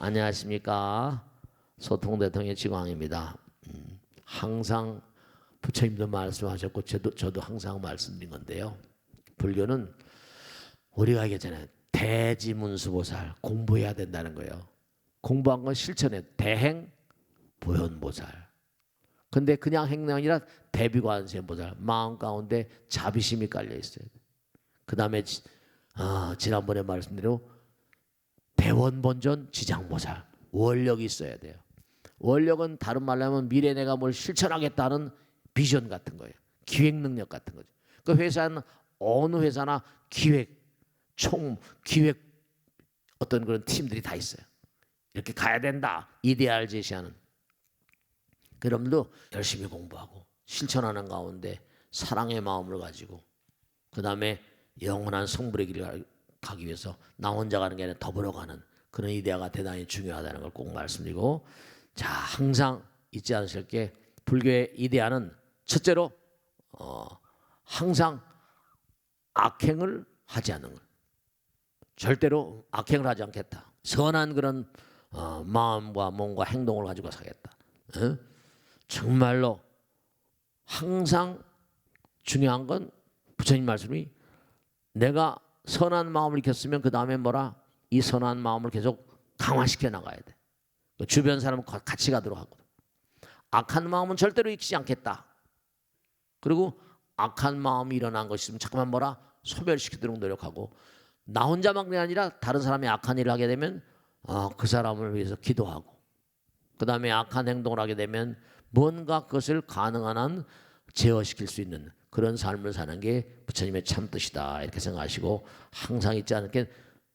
안녕하십니까. 소통대통령 지광입니다. 항상 부처님도 말씀하셨고 저도 항상 말씀드린 건데요. 불교는 우리가 얘기했잖아요. 대지문수보살 공부해야 된다는 거예요. 공부한 건 실천해. 대행 보현보살. 근데 그냥 행동이 아니라 대비관세음보살. 마음 가운데 자비심이 깔려 있어요. 그 다음에 지난번에 말씀대로 대원본전 지장보살. 원력이 있어야 돼요. 원력은 다른 말로 하면 미래 내가 뭘 실천하겠다는 비전 같은 거예요. 기획 능력 같은 거죠. 그 회사는 어느 회사나 기획 어떤 그런 팀들이 다 있어요. 이렇게 가야 된다. 이데아를 제시하는. 여러분도 열심히 공부하고 실천하는 가운데 사랑의 마음을 가지고 그 다음에 영원한 성불의 길을 가기 위해서 나 혼자 가는 게 아니라 더불어 가는 그런 이데아가 대단히 중요하다는 걸 꼭 말씀드리고, 자, 항상 잊지 않으실 게 불교의 이데아는 첫째로 항상 악행을 하지 않는 것. 절대로 악행을 하지 않겠다. 선한 그런 마음과 몸과 행동을 가지고 사겠다. 정말로 항상 중요한 건 부처님 말씀이 내가 선한 마음을 익혔으면 그 다음에 뭐라? 이 선한 마음을 계속 강화시켜 나가야 돼. 주변 사람 같이 가도록 하고. 악한 마음은 절대로 익히지 않겠다. 그리고 악한 마음이 일어난 것이 있으면 자꾸만 뭐라? 소멸시키도록 노력하고, 나 혼자만이 아니라 다른 사람이 악한 일을 하게 되면 그 사람을 위해서 기도하고, 그 다음에 악한 행동을 하게 되면 뭔가 그것을 가능한 한 제어시킬 수 있는 그런 삶을 사는 게 부처님의 참 뜻이다 이렇게 생각하시고, 항상 잊지 않을 게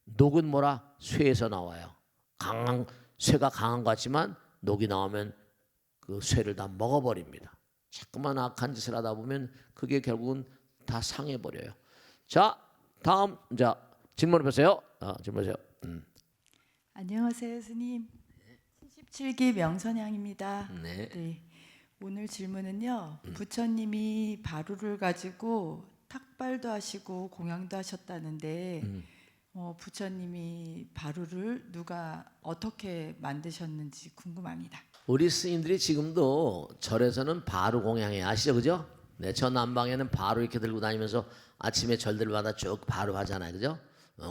녹은 뭐라? 쇠에서 나와요. 쇠가 강한 것 같지만 녹이 나오면 그 쇠를 다 먹어버립니다. 자꾸만 악한 짓을 하다 보면 그게 결국은 다 상해버려요. 자, 다음 질문을 보세요. 질문 보세요. 안녕하세요, 스님. 77기 명선양입니다. 네. 네. 오늘 질문은요. 부처님이 바루를 가지고 탁발도 하시고 공양도 하셨다는데 부처님이 바루를 누가 어떻게 만드셨는지 궁금합니다. 우리 스님들이 지금도 절에서는 바루 공양해 아시죠, 그죠? 네, 저 남방에는 바루 이렇게 들고 다니면서 아침에 절들마다 쭉 바루 하잖아요, 그죠?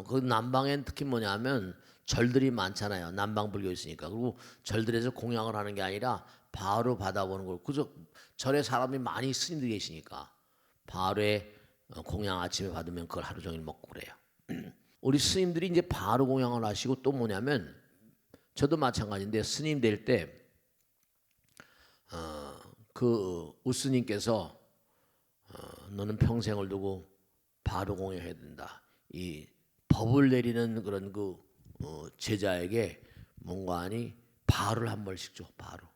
그 남방엔 특히 뭐냐면 절들이 많잖아요. 남방 불교 있으니까. 그리고 절들에서 공양을 하는 게 아니라 바로 받아보는 걸. 그저 절에 사람이 많이 스님들이 계시니까 바로에 공양 아침에 받으면 그걸 하루 종일 먹고 그래요. 우리 스님들이 이제 바로 공양을 하시고 또 뭐냐면 저도 마찬가지인데 스님 될 때 그 우스님께서 너는 평생을 두고 바로 공양해야 된다. 이 법을 내리는 그런 그 제자에게 뭔가 하니 바를 한 벌씩 줘. 바로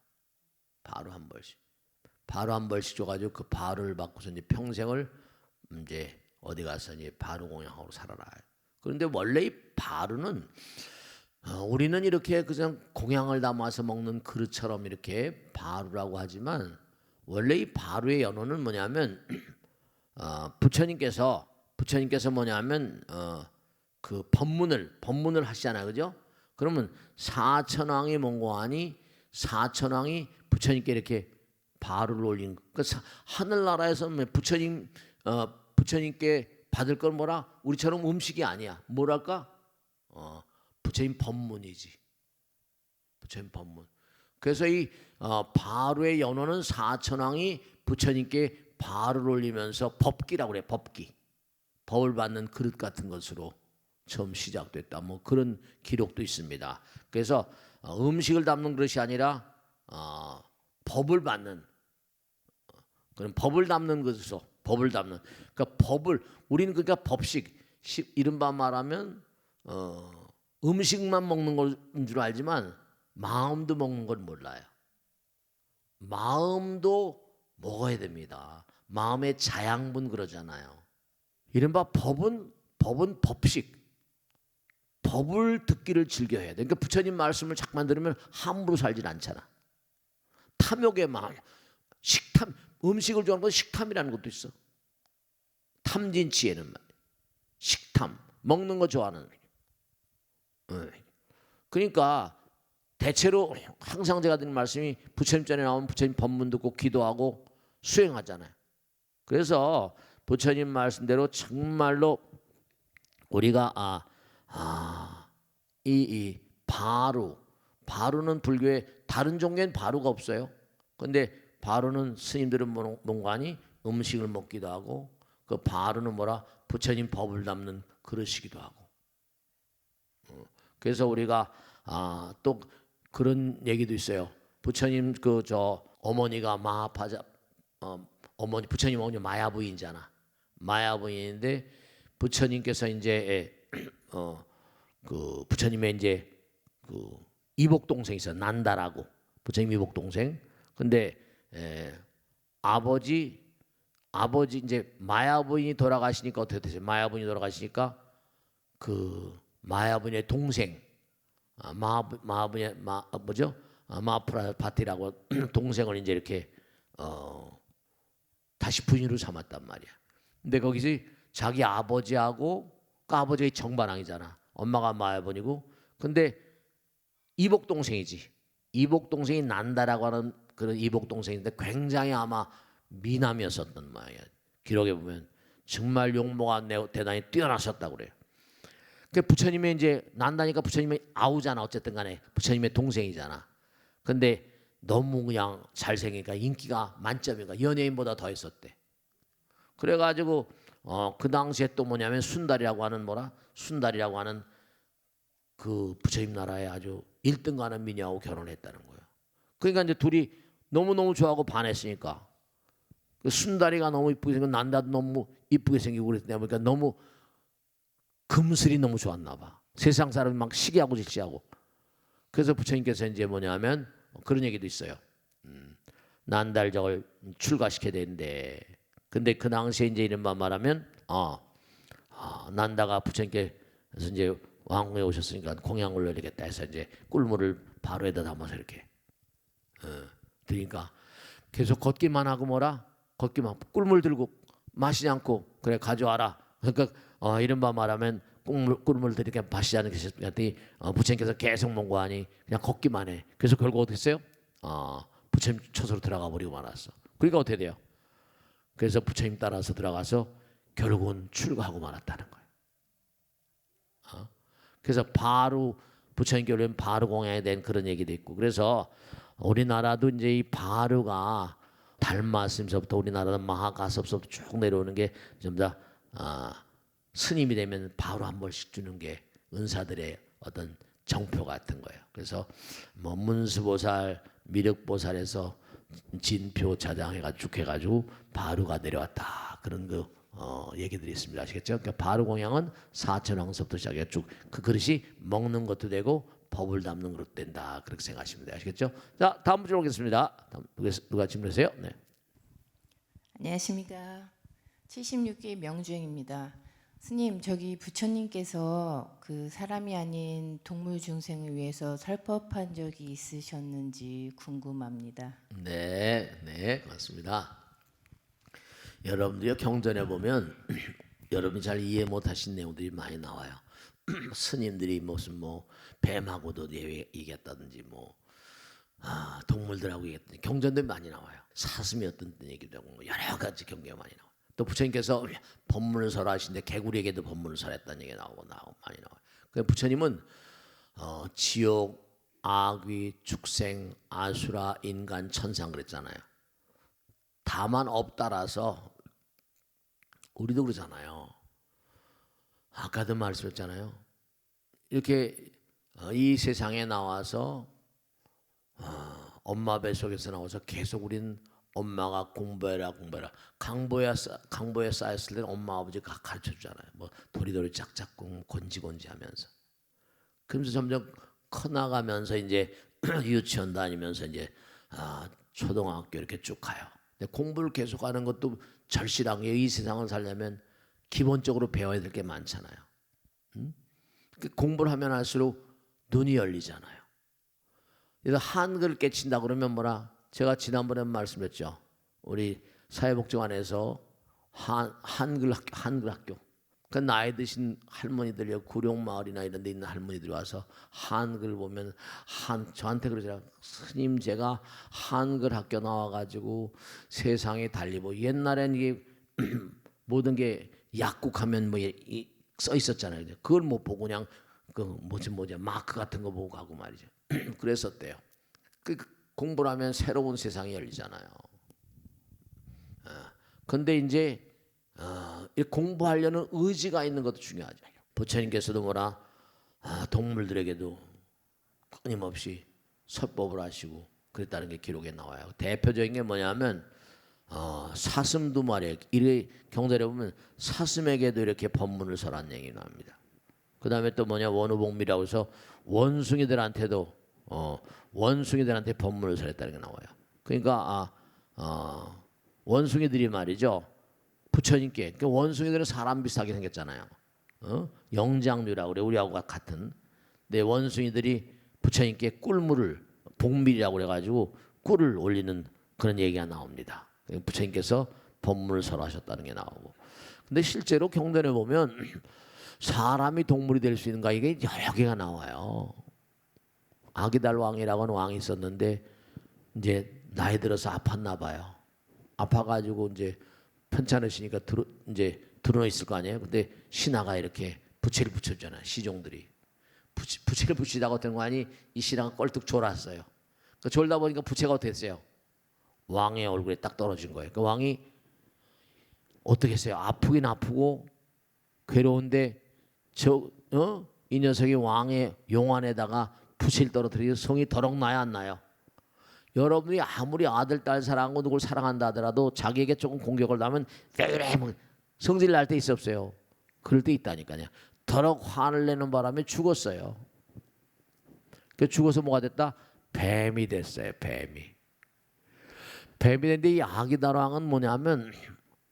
한 벌씩. 바로 한 벌씩 줘가지고 그 바를 받고서 이제 평생을 이제 어디 가서 이제 바로 공양하고 살아라. 그런데 원래 이 바루는 우리는 이렇게 그냥 공양을 담아서 먹는 그릇처럼 이렇게 바루라고 하지만 원래 이 바루의 연호는 뭐냐면 부처님께서 뭐냐면 그 법문을 하시잖아요, 그죠? 그러면 사천왕이 몽고하니 사천왕이 부처님께 이렇게 바루를 올린. 그 하늘나라에서 부처님께 받을 건 뭐라? 우리처럼 음식이 아니야. 뭐랄까? 부처님 법문이지. 부처님 법문. 그래서 이 바루의 연호는 사천왕이 부처님께 바루를 올리면서 법기라고 그래. 법기. 법을 받는 그릇 같은 것으로 처음 시작됐다. 뭐 그런 기록도 있습니다. 그래서 음식을 담는 그릇이 아니라 법을 받는 그런 법을 담는 것으로 법을 담는. 그러니까 우리는 그러니까 법식 이른바 말하면 음식만 먹는 건 줄 알지만 마음도 먹는 걸 몰라요. 마음도 먹어야 됩니다. 마음의 자양분 그러잖아요. 이른바 법은 법식. 법을 듣기를 즐겨야 돼. 그러니까 부처님 말씀을 자꾸만 들으면 함부로 살질 않잖아. 탐욕의 마음, 식탐, 음식을 좋아하는 건 식탐이라는 것도 있어. 탐진치에는 말이야. 식탐, 먹는 거 좋아하는. 그러니까 대체로 항상 제가 드린 말씀이 부처님 전에 나오면 부처님 법문 듣고 기도하고 수행하잖아요. 그래서 부처님 말씀대로 정말로 우리가 이 바루는 불교에 다른 종교엔 바루가 없어요. 근데 바루는 스님들은 뭔가니 음식을 먹기도 하고 그 바루는 뭐라 부처님 법을 담는 그릇이기도 하고. 그래서 우리가 또 그런 얘기도 있어요. 부처님 그 저 어머니가 마하파자 어머니 부처님 어머니 마야부인이잖아. 마야부인인데 부처님께서 이제 그 부처님의 이제 그 이복 동생이 있어 난다라고 부처님 이복 동생. 근데 아버지 이제 마야부인이 돌아가시니까 어떻게 되세요? 마야부인이 돌아가시니까 그 마야부인의 동생 마하부인의 뭐죠? 마프라바티라고 동생을 이제 이렇게 다시 부인으로 삼았단 말이야. 근데 거기서 자기 아버지하고 그 아버지가 정반왕이잖아. 엄마가 마야부인이고 근데 이복 동생이지. 이복 동생이 난다라고 하는 그런 이복 동생인데 굉장히 아마 미남이었었던 모양이야. 기록에 보면 정말 용모가 대단히 뛰어나셨다고 그래요. 그 부처님의 이제 난다니까 부처님이 아우잖아. 어쨌든 간에 부처님의 동생이잖아. 근데 너무 그냥 잘생기니까 인기가 만점이니까 연예인보다 더 했었대. 그래가지고 그 당시에 또 뭐냐면 순달이라고 하는 그 부처님 나라에 아주 1등 가는 미녀하고 결혼했다는 거예요. 그러니까 이제 둘이 너무너무 좋아하고 반했으니까 그 순다리가 너무 이쁘게 생기고 난다도 너무 이쁘게 생기고 그랬다 보니까 너무 금슬이 너무 좋았나 봐. 세상 사람이 막 시기하고 질시하고. 그래서 부처님께서 이제 뭐냐면 그런 얘기도 있어요. 난달적을 출가시켜야 되는데 근데 그 당시에 이제 이른바 말하면 난다가 부처님께서 이제 왕궁에 오셨으니까 공양을 내리겠다 해서 이제 꿀물을 바로에다 담아서 이렇게 드리니까 계속 걷기만 하고 걷기만 꿀물 들고 마시지 않고 그래 가져와라. 그러니까 이른바 말하면 꿀물 드리니까 마시지 않는 계셨더니 부처님께서 계속 mon고하니 그냥 걷기만 해. 그래서 결국 어떻게 했어요? 부처님 처소로 들어가 버리고 말았어. 그러니까 어떻게 돼요? 그래서 부처님 따라서 들어가서 결국은 출가하고 말았다는 거예요. 그래서 바로 부처님께 올린 바루 공양에 대한 그런 얘기도 있고 그래서 우리나라도 이제 이 바루가 달마스님서부터 우리나라는 마하가섭서부터 쭉 내려오는 게 전부 다 스님이 되면 바로 한 번씩 주는 게 은사들의 어떤 정표 같은 거예요. 그래서 뭐 문수보살, 미륵보살에서 진표 자장해가지고 쭉 해가지고 바루가 내려왔다 그런 그 얘기들이 있습니다. 아시겠죠? 그러니까 바루 공양은 사천왕서부터 시작해 쭉 그 그릇이 먹는 것도 되고 법을 담는 것도 된다 그렇게 생각하시면 돼요. 아시겠죠? 자 다음 문제 오겠습니다. 누가 질문하세요? 네. 안녕하십니까. 76기 명주행입니다. 스님, 저기 부처님께서 그 사람이 아닌 동물 중생을 위해서 설법한 적이 있으셨는지 궁금합니다. 네, 맞습니다. 여러분들이 경전에 보면 여러분이 잘 이해 못하신 내용들이 많이 나와요. 스님들이 무슨 뭐 뱀하고도 얘기했다든지 뭐 동물들하고 얘기했다든지 경전들이 많이 나와요. 사슴이 어떤 얘기도 하고 여러 가지 경계가 많이 나와요. 또 부처님께서 법문을 설하시는데 개구리에게도 법문을 설했다는 얘기가 나오고 많이 나와요. 그래서 부처님은 지옥, 악귀, 축생, 아수라, 인간, 천상 그랬잖아요. 다만 없다라서 우리도 그러잖아요. 아까도 말씀했잖아요. 이렇게 이 세상에 나와서 엄마 뱃속에서 나와서 계속 우린 엄마가 공부해라 강보에 쌓였을 때는 엄마 아버지가 가르쳐주잖아요. 뭐 도리도리 짝짝꿍 건지건지 하면서 그러면서 점점 커나가면서 이제 유치원 다니면서 이제 초등학교 이렇게 쭉 가요. 근데 공부를 계속하는 것도 절실하게 이 세상을 살려면 기본적으로 배워야 될 게 많잖아요. 공부를 하면 할수록 눈이 열리잖아요. 그래서 한글을 깨친다 그러면 뭐라 제가 지난번에 말씀했죠. 우리 사회복지관에서 한글 학교 그 나이 드신 할머니들이 구룡마을이나 이런 데 있는 할머니들이 와서 한글 보면 저한테 그러더라고요. 스님 제가 한글 학교 나와가지고 세상에 달리고 옛날엔 이게 모든 게 약국하면 뭐 써 있었잖아요. 그걸 못 보고 그냥 그 뭐지 마크 같은 거 보고 가고 말이죠. 그랬었대요. 그 공부를 하면 새로운 세상이 열리잖아요. 근데 이제 이 공부하려는 의지가 있는 것도 중요하죠. 부처님께서도 동물들에게도 끊임없이 설법을 하시고 그랬다는 게 기록에 나와요. 대표적인 게 뭐냐면 사슴 두 마리, 이 경전에 보면 사슴에게도 이렇게 법문을 설한 얘기 나옵니다. 그 다음에 또 원우복미라고 해서 원숭이들한테 법문을 설했다는 게 나와요. 그러니까 원숭이들이 말이죠. 부처님께, 그러니까 원숭이들은 사람 비슷하게 생겼잖아요. 영장류라고 그래, 우리하고 같은. 근데 원숭이들이 부처님께 꿀물을 복밀이라고 그래가지고 꿀을 올리는 그런 얘기가 나옵니다. 부처님께서 법문을 설하셨다는 게 나오고. 근데 실제로 경전에 보면 사람이 동물이 될 수 있는가 이게 여러 개가 나와요. 아기달 왕이라고 하는 왕이 있었는데 이제 나이 들어서 아팠나 봐요. 아파가지고 이제 편찮으시니까 이제 드러나 있을 거 아니에요. 근데 신하가 이렇게 부채를 붙여주잖아요. 시종들이 부채를 붙이다가 어떤 거 아니 이 신하가 껄뚝 졸았어요. 그 졸다 보니까 부채가 어떻게 됐어요? 왕의 얼굴에 딱 떨어진 거예요. 그 왕이 어떻게 했어요? 아프긴 아프고 괴로운데 이 녀석이 왕의 용안에다가 부채를 떨어뜨리고 성이 더럭 나야 안 나요? 여러분이 아무리 아들 딸 사랑하고 누굴 사랑한다 하더라도 자기에게 조금 공격을 하면 왜 그래 뭐 성질 날 때 있어 없어요? 그럴 때 있다니까요. 더럭 화를 내는 바람에 죽었어요. 그 죽어서 뭐가 됐다? 뱀이 됐어요. 뱀이 됐는데 이 아기다왕은 뭐냐면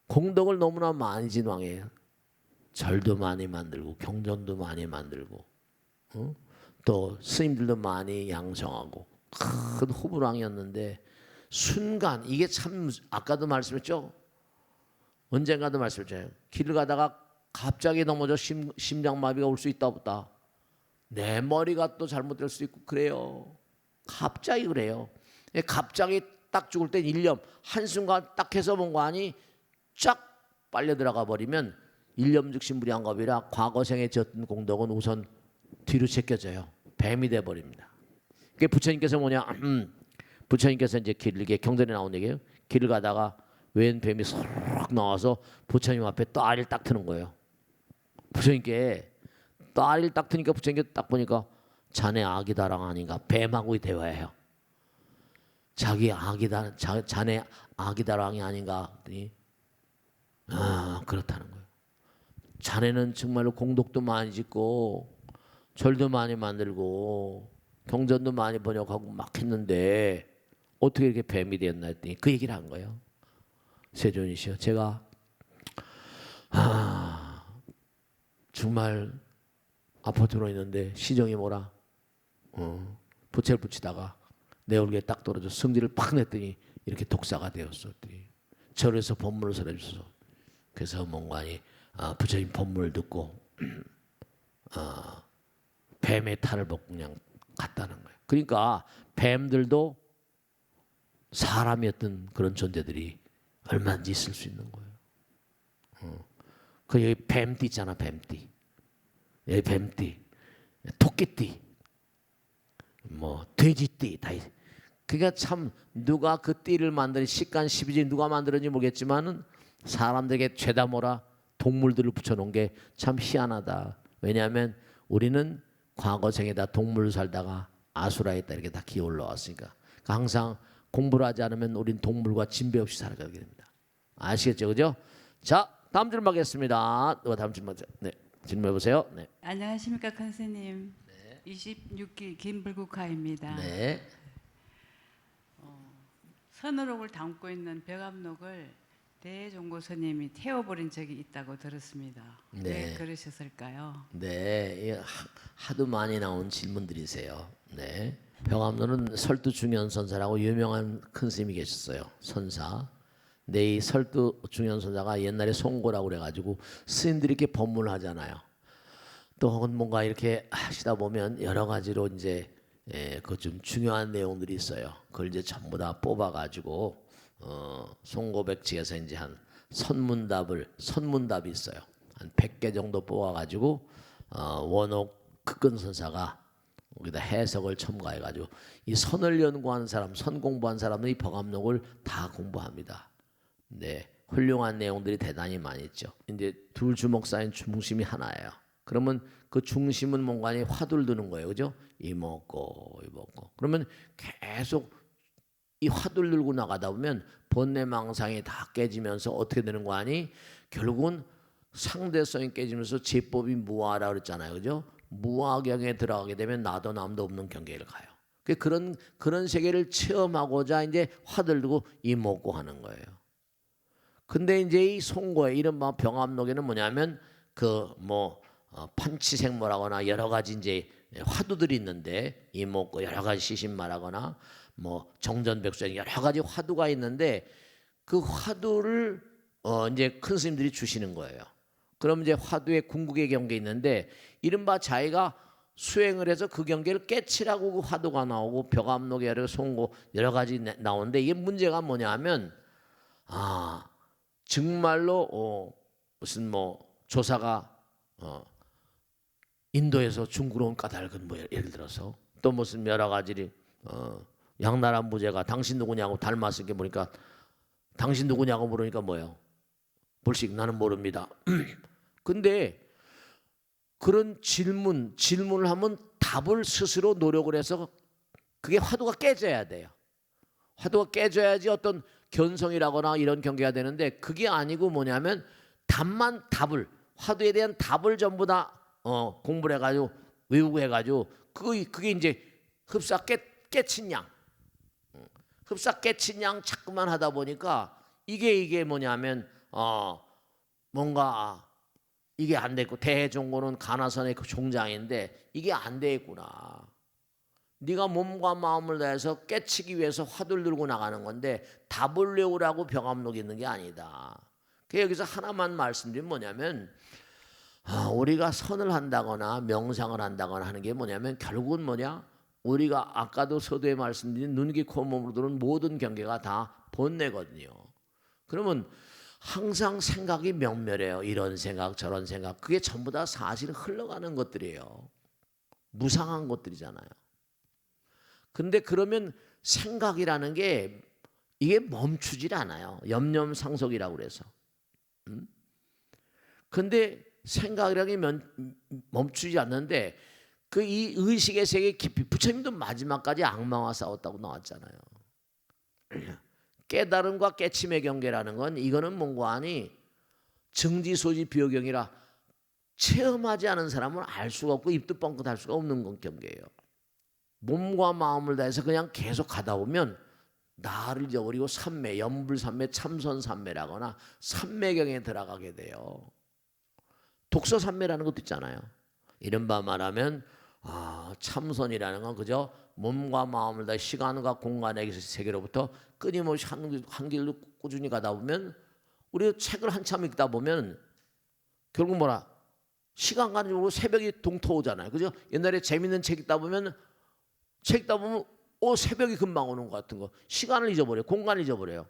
공덕을 너무나 많이 진 왕이에요. 절도 많이 만들고 경전도 많이 만들고 또 스님들도 많이 양성하고 큰 호불왕이었는데 순간 이게 참 아까도 말씀했죠. 언젠가도 말씀했잖아요. 길을 가다가 갑자기 넘어져 심장마비가 올 수 있다 없다. 내 머리가 또 잘못될 수도 있고 그래요. 갑자기 그래요. 갑자기 딱 죽을 땐 일념 한순간 딱 해서 본 거 아니 쫙 빨려 들어가 버리면 일념즉신무량겁이라 과거생에 졌던 공덕은 우선 뒤로 제껴져요. 뱀이 돼 버립니다. 그게 부처님께서 부처님께서 이제 길게 경전에 나온 얘기예요. 길을 가다가 웬 뱀이 서르륵 나와서 부처님 앞에 따리를 딱 트는 거예요. 부처님께 따리를 딱 트니까 부처님께 딱 보니까 자네 아기다랑 아닌가 뱀하고의 대화예요. 자네 아기다랑이 아닌가 그랬더니 그렇다는 거예요. 자네는 정말로 공덕도 많이 짓고 절도 많이 만들고 경전도 많이 번역하고 막 했는데 어떻게 이렇게 뱀이 되었나 했더니 그 얘기를 한 거예요. 세존이시여, 제가 정말 아파 들어 있는데 시정이 뭐라 부채를 붙이다가 내 얼굴에 딱 떨어져 성질을 팍 냈더니 이렇게 독사가 되었어. 절에서 법문을 설해주소서. 그래서 뭔가니 부처님 법문을 듣고 뱀의 탈을 벗고 그냥 갔다는 거예요. 그러니까 뱀들도 사람이었던 그런 존재들이 얼마든지 있을 수 있는 거예요. 그 여기 뱀띠 있잖아, 뱀띠. 여기 뱀띠, 토끼띠, 뭐 돼지띠 다 있어요. 그러니까 참 누가 그 띠를 만드는 식간 십이지 누가 만들었는지 모르겠지만은 사람들에게 죄다 뭐라 동물들을 붙여놓은 게 참 희한하다. 왜냐하면 우리는 과거생에다 동물로 살다가 아수라에 있다 이렇게 다 기어 올라왔으니까 그러니까 항상 공부를 하지 않으면 우린 동물과 진배 없이 살아가게 됩니다. 아시겠죠, 그죠? 자, 다음 질문 하겠습니다. 누가 다음 질문? 네, 질문해 보세요. 네. 안녕하십니까, 큰 스님. 26기 김불국화입니다. 네. 선어록을 담고 있는 벽암록을 대종고 스님이 태워버린 적이 있다고 들었습니다. 네. 왜 그러셨을까요? 네, 하도 많이 나온 질문들이세요. 네, 병암로는 설두중현 선사라고 유명한 큰 스님이 계셨어요. 선사. 근데 이 설두 중현선사가 옛날에 송고라고 그래가지고 스님들이 이렇게 법문을 하잖아요. 또 혹은 뭔가 이렇게 하시다 보면 여러 가지로 이제 그 좀 중요한 내용들이 있어요. 그걸 이제 전부 다 뽑아가지고 송고백지에서 이제 한 선문답이 있어요. 한 100개 정도 뽑아가지고 원옥 극근선사가 거기다 해석을 첨가해가지고 이 선을 연구하는 사람, 선 공부한 사람은 이 법암록을 다 공부합니다. 네, 훌륭한 내용들이 대단히 많이 있죠. 이제 둘 주먹 사이인 중심이 하나예요. 그러면 그 중심은 뭔가 화두를 두는 거예요, 그죠? 이먹고. 그러면 계속 이 화두를 들고 나가다 보면 번뇌망상이 다 깨지면서 어떻게 되는 거 아니? 결국은 상대성이 깨지면서 제법이 무아라 그랬잖아요, 그죠? 무아경에 들어가게 되면 나도 남도 없는 경계를 가요. 그런 세계를 체험하고자 이제 화두를 두고 이먹고 하는 거예요. 근데 이제 이 송고의 이른바 병암록에는 뭐냐면 판치생모라거나 여러 가지 이제 화두들이 있는데 이먹고 여러 가지 시신말하거나 정전백수행 여러 가지 화두가 있는데 그 화두를 이제 큰 스님들이 주시는 거예요. 그럼 이제 화두의 궁극의 경계 있는데 이른바 자기가 수행을 해서 그 경계를 깨치라고 그 화두가 나오고 벽암록에 여러 송고 여러 가지 나오는데 이게 문제가 뭐냐면 정말로 무슨 조사가 인도에서 중국으로 온 까닭은 예를 들어서 또 무슨 여러 가지 양나라 무제가 당신 누구냐고 닮았으니까 보니까 당신 누구냐고 물으니까 뭐예요? 불식 나는 모릅니다. 근데 그런 질문을 하면 답을 스스로 노력을 해서 그게 화두가 깨져야 돼요. 화두가 깨져야지 어떤 견성이라거나 이런 경계가 되는데 그게 아니고 뭐냐면 답을 화두에 대한 답을 전부 다 공부를 해가지고 외우고 해가지고 그게 이제 흡사 깨친 양 흡사 깨친 양 자꾸만 하다 보니까 이게 뭐냐면 뭔가 이게 안 됐고 대종고는 가나선의 그 종장인데 이게 안 되겠구나. 네가 몸과 마음을 다해서 깨치기 위해서 화두를 들고 나가는 건데 답을 외우라고 병암록이 있는 게 아니다. 여기서 하나만 말씀드리면 뭐냐면 우리가 선을 한다거나 명상을 한다거나 하는 게 뭐냐면 결국은 뭐냐? 우리가 아까도 서두에 말씀드린 눈, 귀, 코, 몸으로 들은 모든 경계가 다 번뇌거든요. 그러면 항상 생각이 명멸해요. 이런 생각 저런 생각 그게 전부 다 사실 흘러가는 것들이에요. 무상한 것들이잖아요. 근데 그러면 생각이라는 게 이게 멈추질 않아요. 염념상속이라고 그래서. 근데 생각이라는 게 멈추지 않는데 이 의식의 세계 깊이 부처님도 마지막까지 악마와 싸웠다고 나왔잖아요. 깨달음과 깨침의 경계라는 건 이거는 뭔가 아니 정지소지 비효경이라 체험하지 않은 사람은 알 수가 없고 입도 뻥끗할 수가 없는 경계예요. 몸과 마음을 다해서 그냥 계속 가다 보면 나를 잊어버리고 삼매, 염불삼매, 참선삼매라거나 삼매경에 들어가게 돼요. 독서삼매라는 것도 있잖아요. 이른바 말하면 참선이라는 건 그저 몸과 마음을 다해 시간과 공간의 세계로부터 끊임없이 한 길로 꾸준히 가다 보면 우리 책을 한참 읽다 보면 결국 시간 가는 줄 모르고 새벽이 동터오잖아요. 그죠? 옛날에 재밌는 책 읽다 보면 새벽이 금방 오는 것 같은 거. 시간을 잊어버려요. 공간을 잊어버려요.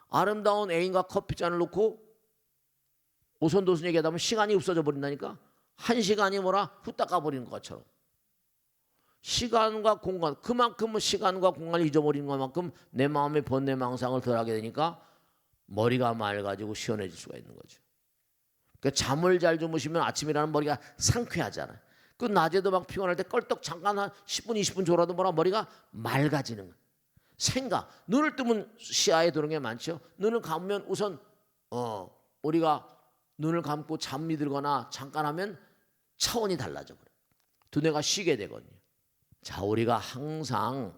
아름다운 애인과 커피잔을 놓고 오손도손 얘기하다 보면 시간이 없어져 버린다니까. 한 시간이 후딱 가버리는 것처럼. 시간과 공간, 그만큼은 시간과 공간을 잊어버리는 것만큼 내 마음의 번뇌망상을 덜하게 되니까 머리가 맑아지고 시원해질 수가 있는 거죠. 그러니까 잠을 잘 주무시면 아침이라는 머리가 상쾌하잖아요. 그 낮에도 막 피곤할 때 껄떡 잠깐 한 10분 20분 졸아도 머리가 맑아지는 거예요. 생각, 눈을 뜨면 시야에 들어오는 게 많죠. 눈을 감으면 우선 우리가 눈을 감고 잠이 들거나 잠깐 하면 차원이 달라져 버려요. 두뇌가 쉬게 되거든요. 자, 우리가 항상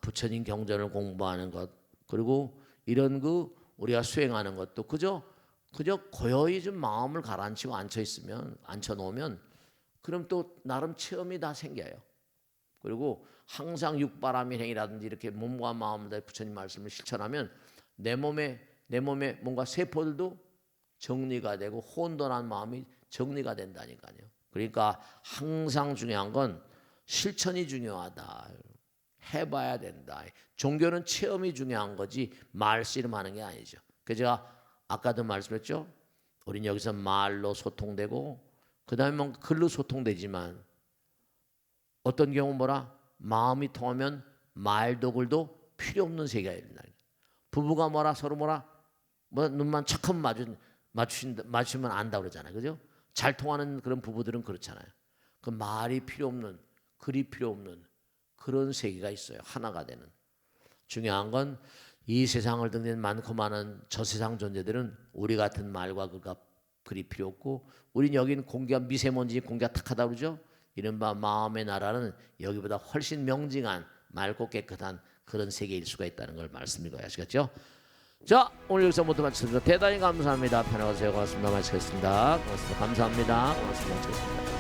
부처님 경전을 공부하는 것 그리고 이런 우리가 수행하는 것도 그저 고요히 좀 마음을 가라앉히고 앉혀놓으면 그럼 또 나름 체험이 다 생겨요. 그리고 항상 육바라밀 행위라든지 이렇게 몸과 마음을 다해 부처님 말씀을 실천하면 내 몸에 뭔가 세포들도 정리가 되고 혼돈한 마음이 정리가 된다니까요. 그러니까 항상 중요한 건 실천이 중요하다. 해봐야 된다. 종교는 체험이 중요한 거지 말씨름하는 게 아니죠. 그래서 제가 아까도 말씀했죠. 우린 여기서 말로 소통되고 그 다음에 뭔가 글로 소통되지만 어떤 경우 뭐라 마음이 통하면 말도 글도 필요 없는 세계가 일어나. 부부가 뭐라 서로 뭐라 뭐 눈만 척하면 맞추면 안다 그러잖아요. 그죠? 잘 통하는 그런 부부들은 그렇잖아요. 그 말이 필요 없는 글이 필요 없는 그런 세계가 있어요. 하나가 되는. 중요한 건 이 세상을 등진 많고 많은 저 세상 존재들은 우리 같은 말과 글이 필요 없고 우린 여기는 공기가 미세먼지 공기가 탁하다 그러죠. 이른바 마음의 나라는 여기보다 훨씬 명징한 맑고 깨끗한 그런 세계일 수가 있다는 걸 말씀드려야 아시겠죠? 자, 오늘 여기서 모두 마치겠습니다. 대단히 감사합니다. 편하게 가세요. 고맙습니다. 마치겠습니다. 고맙습니다. 감사합니다. 고맙습니다. 마치겠습니다.